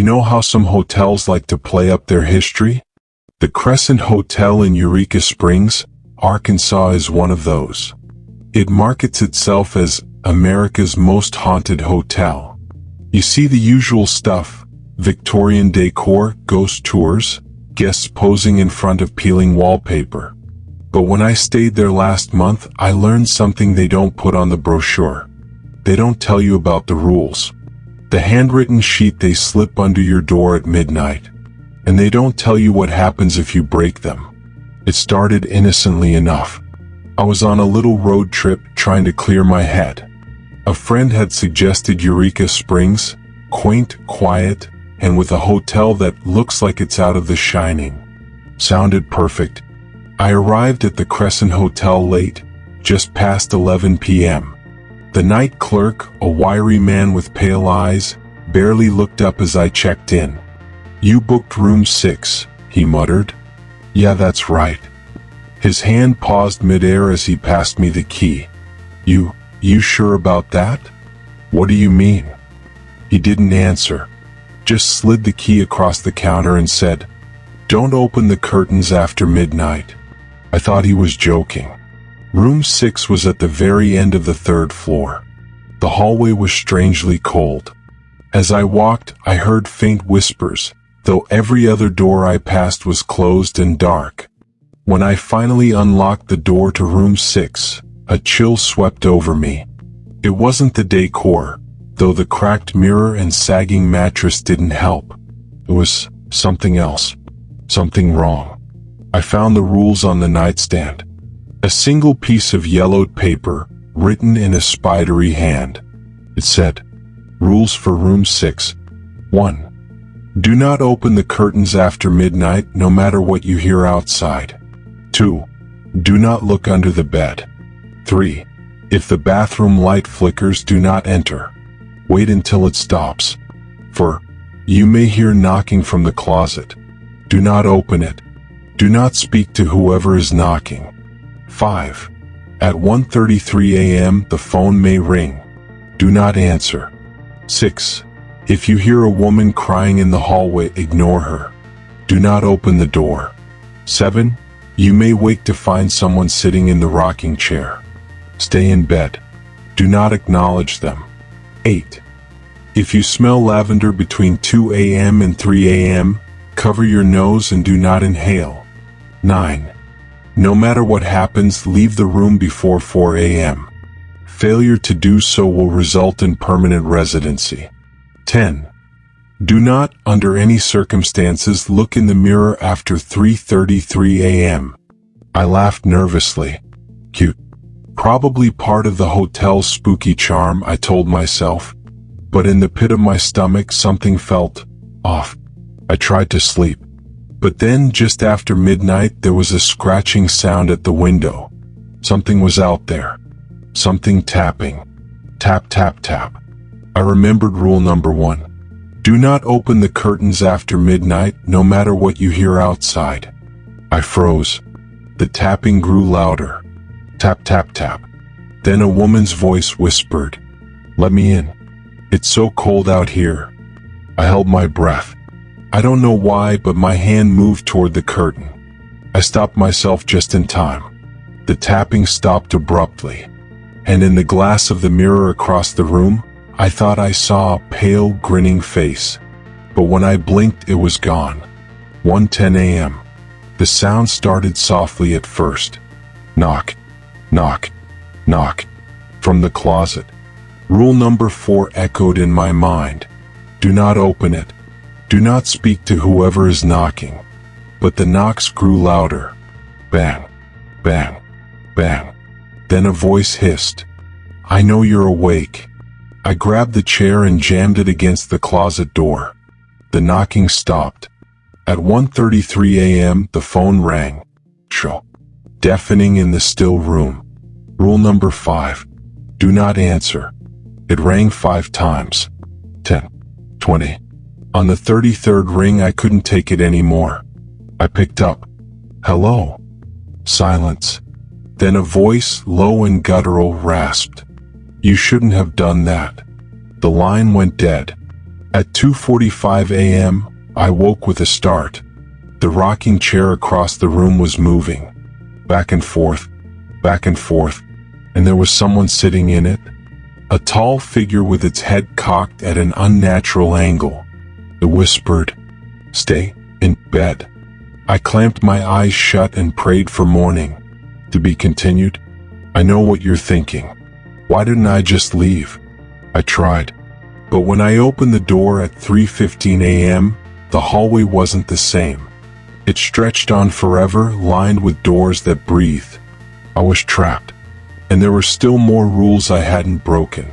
know how some hotels like to play up their history? The Crescent Hotel in Eureka Springs, Arkansas is one of those. It markets itself as America's most haunted hotel. You see the usual stuff: Victorian decor, ghost tours, guests posing in front of peeling wallpaper. But when I stayed there last month, I learned something they don't put on the brochure. They don't tell you about the rules. The handwritten sheet they slip under your door at midnight. And they don't tell you what happens if you break them. It started innocently enough. I was on a little road trip trying to clear my head. A friend had suggested Eureka Springs, quaint, quiet, and with a hotel that looks like it's out of The Shining. Sounded perfect. I arrived at the Crescent Hotel late, just past 11 p.m. The night clerk, a wiry man with pale eyes, barely looked up as I checked in. "You booked room 6, he muttered. "Yeah, that's right." His hand paused midair as he passed me the key. You sure about that?" "What do you mean?" He didn't answer, just slid the key across the counter and said, "Don't open the curtains after midnight." I thought he was joking. Room 6 was at the very end of the 3rd floor. The hallway was strangely cold. As I walked, I heard faint whispers, though every other door I passed was closed and dark. When I finally unlocked the door to room 6, a chill swept over me. It wasn't the decor, though the cracked mirror and sagging mattress didn't help. It was something else. Something wrong. I found the rules on the nightstand. A single piece of yellowed paper, written in a spidery hand. It said, "Rules for room 6. 1. Do not open the curtains after midnight, no matter what you hear outside. 2. Do not look under the bed. 3. If the bathroom light flickers, do not enter. Wait until it stops. 4. You may hear knocking from the closet. Do not open it. Do not speak to whoever is knocking. 5. At 1:33 a.m. the phone may ring. Do not answer. 6. If you hear a woman crying in the hallway, ignore her. Do not open the door. 7. You may wake to find someone sitting in the rocking chair. Stay in bed. Do not acknowledge them. 8. If you smell lavender between 2 a.m. and 3 a.m., cover your nose and do not inhale. 9. No matter what happens, leave the room before 4 a.m. Failure to do so will result in permanent residency. 10. Do not, under any circumstances, look in the mirror after 3:33 a.m. I laughed nervously. Cute. Probably part of the hotel's spooky charm, I told myself. But in the pit of my stomach, something felt off. I tried to sleep. But then, just after midnight, there was a scratching sound at the window. Something was out there. Something tapping. Tap, tap, tap. I remembered rule number 1. Do not open the curtains after midnight, no matter what you hear outside. I froze. The tapping grew louder. Tap, tap, tap. Then a woman's voice whispered, "Let me in. It's so cold out here." I held my breath. I don't know why, but my hand moved toward the curtain. I stopped myself just in time. The tapping stopped abruptly, and in the glass of the mirror across the room, I thought I saw a pale, grinning face. But when I blinked, it was gone. 1:10 a.m. The sound started softly at first. Knock, knock, knock. From the closet. Rule number 4 echoed in my mind. Do not open it. Do not speak to whoever is knocking. But the knocks grew louder. Bang, bang, bang. Then a voice hissed, "I know you're awake." I grabbed the chair and jammed it against the closet door. The knocking stopped. At 1:33 a.m. the phone rang. Deafening in the still room. Rule number 5. Do not answer. It rang 5 times. 10. 20. On the 33rd ring, I couldn't take it anymore. I picked up. "Hello." Silence. Then a voice, low and guttural, rasped, "You shouldn't have done that." The line went dead. At 2:45 a.m., I woke with a start. The rocking chair across the room was moving, back and forth, and there was someone sitting in it. A tall figure with its head cocked at an unnatural angle. It whispered, "Stay in bed." I clamped my eyes shut and prayed for morning. To be continued. I know what you're thinking. Why didn't I just leave? I tried. But when I opened the door at 3:15 a.m., the hallway wasn't the same. It stretched on forever, lined with doors that breathed. I was trapped. And there were still more rules I hadn't broken.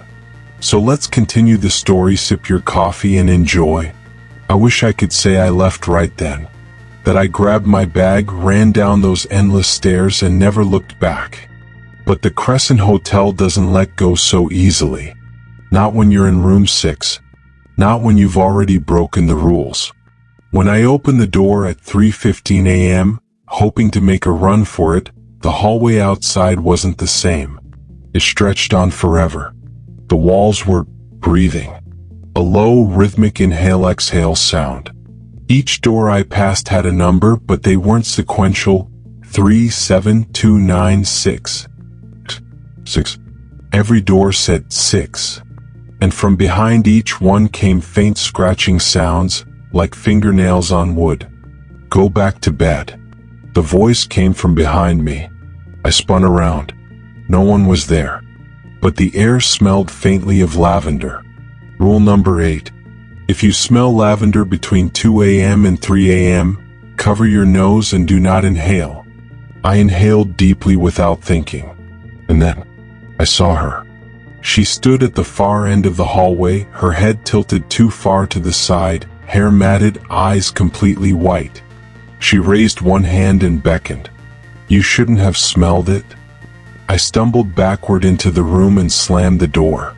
So let's continue the story. Sip your coffee and enjoy. I wish I could say I left right then. That I grabbed my bag, ran down those endless stairs, and never looked back. But the Crescent Hotel doesn't let go so easily. Not when you're in room 6. Not when you've already broken the rules. When I opened the door at 3:15 a.m., hoping to make a run for it, the hallway outside wasn't the same. It stretched on forever. The walls were breathing. A low, rhythmic inhale-exhale sound. Each door I passed had a number, but they weren't sequential. 3, 7, 2, 9, 6. 6. Every door said 6. And from behind each one came faint scratching sounds, like fingernails on wood. Go back to bed. The voice came from behind me. I spun around. No one was there. But the air smelled faintly of lavender. Rule number 8. If you smell lavender between 2 a.m. and 3 a.m., cover your nose and do not inhale. I inhaled deeply without thinking. And then, I saw her. She stood at the far end of the hallway, her head tilted too far to the side, hair matted, eyes completely white. She raised one hand and beckoned. You shouldn't have smelled it. I stumbled backward into the room and slammed the door.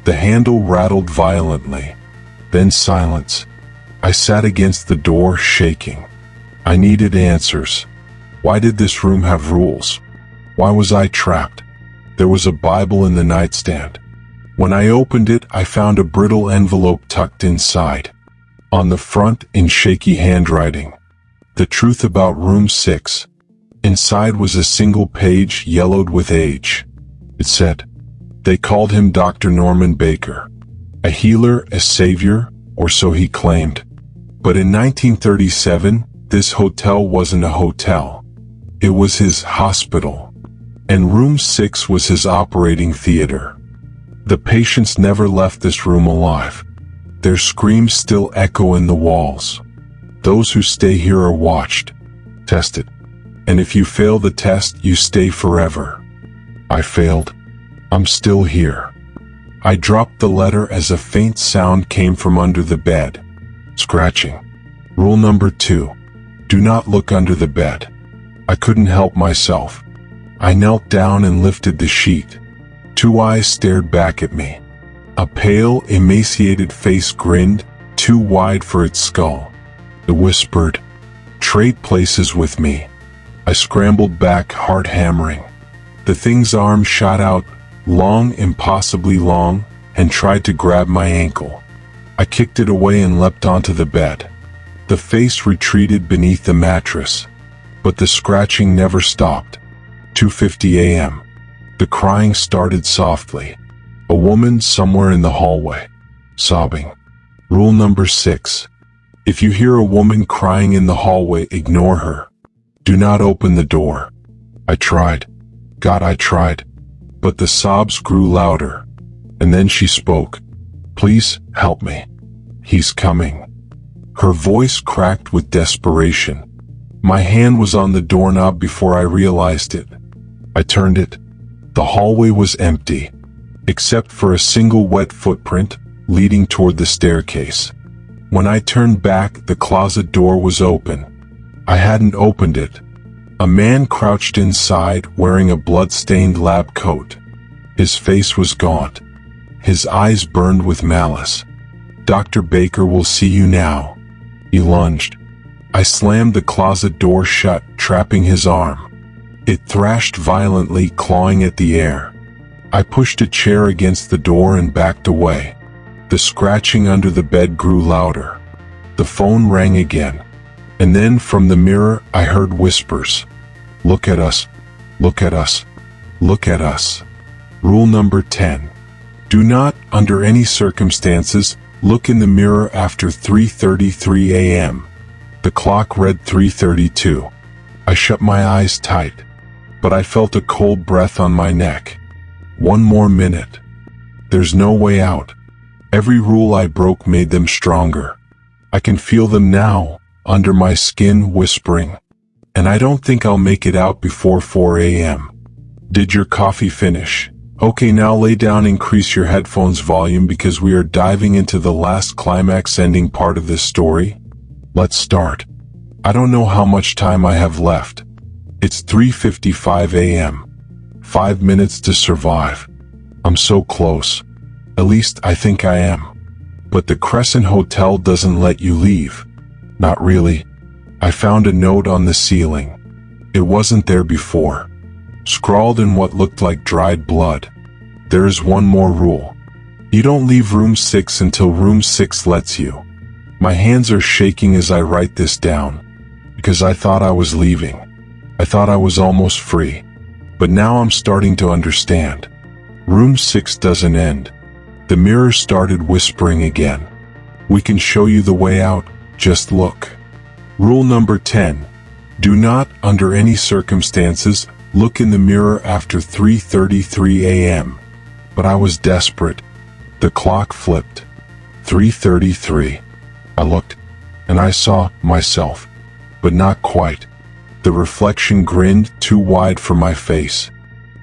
The handle rattled violently. Then silence. I sat against the door, shaking. I needed answers. Why did this room have rules? Why was I trapped? There was a Bible in the nightstand. When I opened it, I found a brittle envelope tucked inside. On the front, in shaky handwriting, the truth about room 6. Inside was a single page, yellowed with age. It said, they called him Dr. Norman Baker. A healer, a savior, or so he claimed. But in 1937, this hotel wasn't a hotel. It was his hospital. And room 6 was his operating theater. The patients never left this room alive. Their screams still echo in the walls. Those who stay here are watched, tested. And if you fail the test, you stay forever. I failed. I'm still here. I dropped the letter as a faint sound came from under the bed. Scratching. Rule number 2. Do not look under the bed. I couldn't help myself. I knelt down and lifted the sheet. 2 eyes stared back at me. A pale, emaciated face grinned, too wide for its skull. It whispered, "Trade places with me." I scrambled back, heart hammering. The thing's arm shot out, long, impossibly long, and tried to grab my ankle. I kicked it away and leapt onto the bed. The face retreated beneath the mattress. But the scratching never stopped. 2:50 a.m. The crying started softly. A woman somewhere in the hallway, sobbing. Rule number 6. If you hear a woman crying in the hallway, ignore her. Do not open the door. I tried. God, I tried. But the sobs grew louder. And then she spoke. Please, help me. He's coming. Her voice cracked with desperation. My hand was on the doorknob before I realized it. I turned it. The hallway was empty, except for a single wet footprint leading toward the staircase. When I turned back, the closet door was open. I hadn't opened it. A man crouched inside, wearing a blood-stained lab coat. His face was gaunt. His eyes burned with malice. "Dr. Baker will see you now." He lunged. I slammed the closet door shut, trapping his arm. It thrashed violently, clawing at the air. I pushed a chair against the door and backed away. The scratching under the bed grew louder. The phone rang again. And then from the mirror I heard whispers. Look at us. Look at us. Look at us. Rule number 10. Do not, under any circumstances, look in the mirror after 3:33 a.m. The clock read 3:32. I shut my eyes tight, but I felt a cold breath on my neck. One more minute. There's no way out. Every rule I broke made them stronger. I can feel them now, under my skin, whispering. And I don't think I'll make it out before 4 a.m. Did your coffee finish? Okay, now lay down, increase your headphones volume because we are diving into the last climax ending part of this story. Let's start. I don't know how much time I have left. It's 3:55 a.m. 5 minutes to survive. I'm so close. At least I think I am. But the Crescent Hotel doesn't let you leave. Not really. I found a note on the ceiling. It wasn't there before. Scrawled in what looked like dried blood. There is one more rule. You don't leave room 6 until room 6 lets you. My hands are shaking as I write this down. Because I thought I was leaving. I thought I was almost free. But now I'm starting to understand. Room 6 doesn't end. The mirror started whispering again. We can show you the way out, just look. Rule number 10. Do not, under any circumstances, look in the mirror after 3:33 a.m. But I was desperate. The clock flipped. 3:33. I looked, and I saw myself. But not quite. The reflection grinned too wide for my face.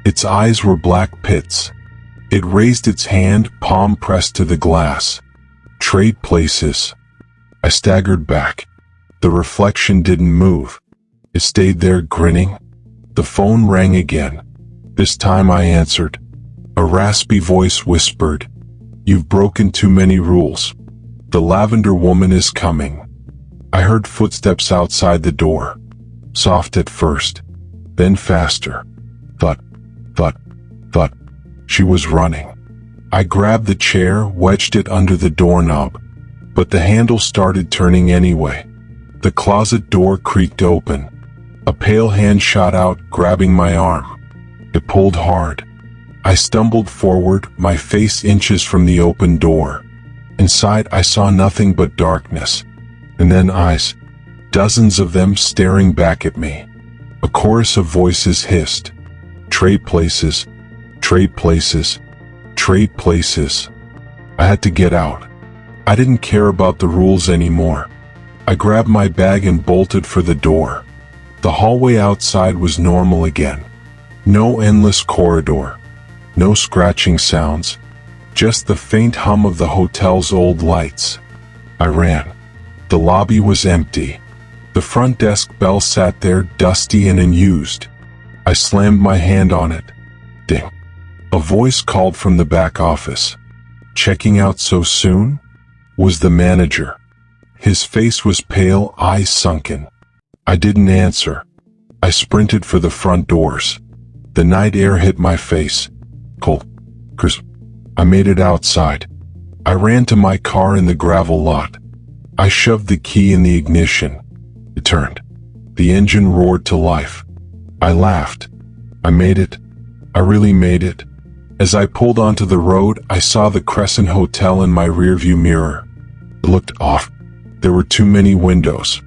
Its eyes were black pits. It raised its hand, palm pressed to the glass. Trade places. I staggered back. The reflection didn't move. It stayed there, grinning. The phone rang again. This time I answered. A raspy voice whispered, "You've broken too many rules. The lavender woman is coming." I heard footsteps outside the door. Soft at first, then faster. Thud, thud, thud. She was running. I grabbed the chair, wedged it under the doorknob. But the handle started turning anyway. The closet door creaked open. A pale hand shot out, grabbing my arm. It pulled hard. I stumbled forward, my face inches from the open door. Inside I saw nothing but darkness. And then eyes. Dozens of them staring back at me. A chorus of voices hissed. Trade places. Trade places. Trade places. I had to get out. I didn't care about the rules anymore. I grabbed my bag and bolted for the door. The hallway outside was normal again. No endless corridor. No scratching sounds. Just the faint hum of the hotel's old lights. I ran. The lobby was empty. The front desk bell sat there, dusty and unused. I slammed my hand on it. Ding. A voice called from the back office. Checking out so soon? Was the manager. His face was pale, eyes sunken. I didn't answer. I sprinted for the front doors. The night air hit my face. Cold. Crisp. I made it outside. I ran to my car in the gravel lot. I shoved the key in the ignition. It turned. The engine roared to life. I laughed. I made it. I really made it. As I pulled onto the road, I saw the Crescent Hotel in my rearview mirror. It looked off. There were too many windows.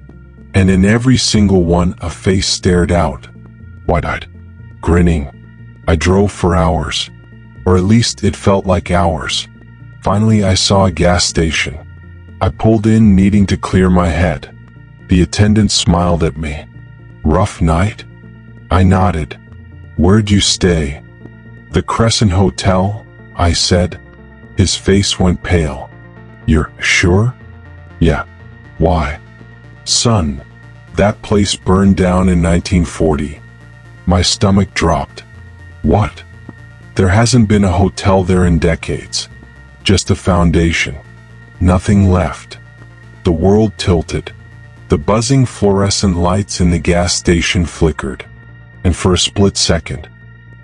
And in every single one, a face stared out. Wide-eyed. Grinning. I drove for hours. Or at least it felt like hours. Finally, I saw a gas station. I pulled in, needing to clear my head. The attendant smiled at me. Rough night? I nodded. Where'd you stay? The Crescent Hotel, I said. His face went pale. You're sure? Yeah. Why? Son, that place burned down in 1940. My stomach dropped. What? There hasn't been a hotel there in decades. Just a foundation. Nothing left. The world tilted. The buzzing fluorescent lights in the gas station flickered. And for a split second,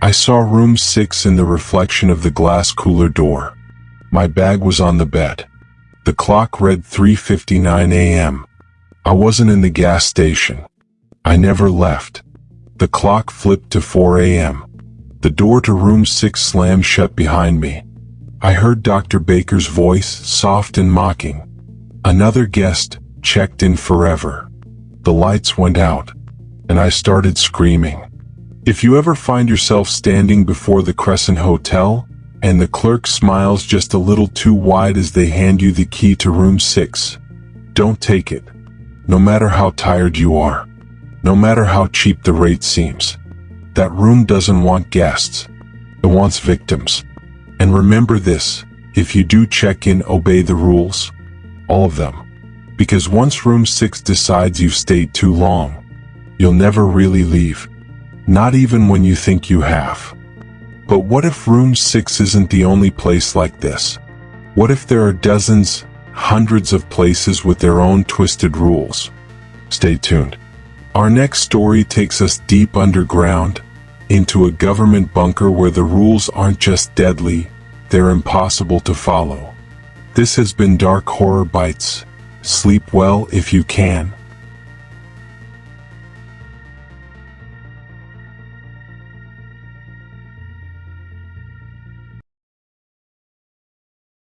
I saw room 6 in the reflection of the glass cooler door. My bag was on the bed. The clock read 3:59 a.m. I wasn't in the gas station. I never left. The clock flipped to 4 a.m. The door to room 6 slammed shut behind me. I heard Dr. Baker's voice, soft and mocking. Another guest, checked in forever. The lights went out, and I started screaming. If you ever find yourself standing before the Crescent Hotel, and the clerk smiles just a little too wide as they hand you the key to room 6, don't take it. No matter how tired you are, no matter how cheap the rate seems, that room doesn't want guests. It wants victims. And remember this, if you do check in, obey the rules. All of them. Because once room 6 decides you've stayed too long, you'll never really leave. Not even when you think you have. But what if room 6 isn't the only place like this? What if there are dozens, hundreds of places with their own twisted rules? Stay tuned. Our next story takes us deep underground, into a government bunker where the rules aren't just deadly, they're impossible to follow. This has been Dark Horror Bytes. Sleep well if you can.